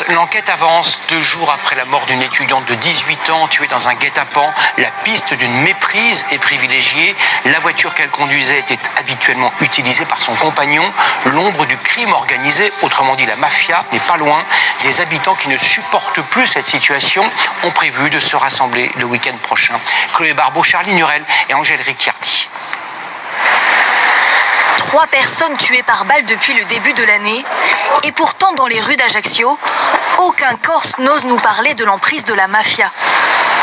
Corse, l'enquête avance 2 jours après la mort d'une étudiante de 18 ans tuée dans un guet-apens. La piste d'une méprise est privilégiée. La voiture qu'elle conduisait était habituellement utilisée par son compagnon. L'ombre du crime organisé, autrement dit la mafia, n'est pas loin. Des habitants qui ne supportent plus cette situation ont prévu de se rassembler le week-end prochain. Chloé Barbeau, Charlie Nurel et Angèle Ricciardi. 3 personnes tuées par balle depuis le début de l'année. Et pourtant, dans les rues d'Ajaccio, aucun Corse n'ose nous parler de l'emprise de la mafia.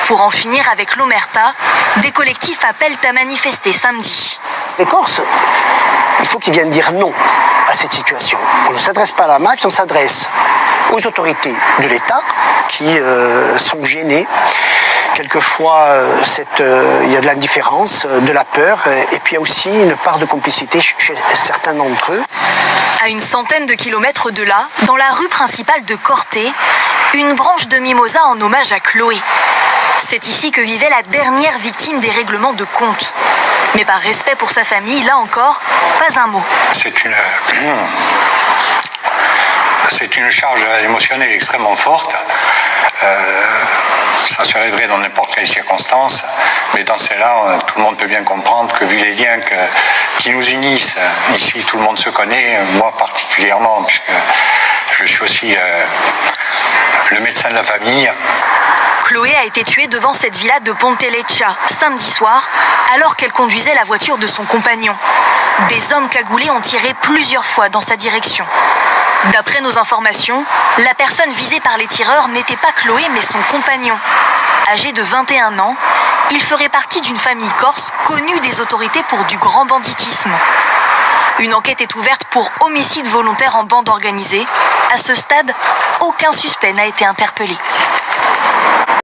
Pour en finir avec l'omerta, des collectifs appellent à manifester samedi. Les Corses, il faut qu'ils viennent dire non à cette situation. On ne s'adresse pas à la mafia, on s'adresse aux autorités de l'État qui sont gênées. Quelquefois, il y a de l'indifférence, de la peur, et puis il y a aussi une part de complicité chez certains d'entre eux. À une centaine de kilomètres de là, dans la rue principale de Corté, une branche de mimosa en hommage à Chloé. C'est ici que vivait la dernière victime des règlements de compte. Mais par respect pour sa famille, là encore, pas un mot. C'est une charge émotionnelle extrêmement forte. Ça serait vrai dans n'importe quelle circonstance, mais dans celle-là, tout le monde peut bien comprendre que vu les liens qui nous unissent, ici tout le monde se connaît, moi particulièrement, puisque je suis aussi le médecin de la famille. Chloé a été tuée devant cette villa de Ponteleccia samedi soir, alors qu'elle conduisait la voiture de son compagnon. Des hommes cagoulés ont tiré plusieurs fois dans sa direction. D'après nos informations, la personne visée par les tireurs n'était pas Chloé mais son compagnon. Âgé de 21 ans, il ferait partie d'une famille corse connue des autorités pour du grand banditisme. Une enquête est ouverte pour homicide volontaire en bande organisée. À ce stade, aucun suspect n'a été interpellé.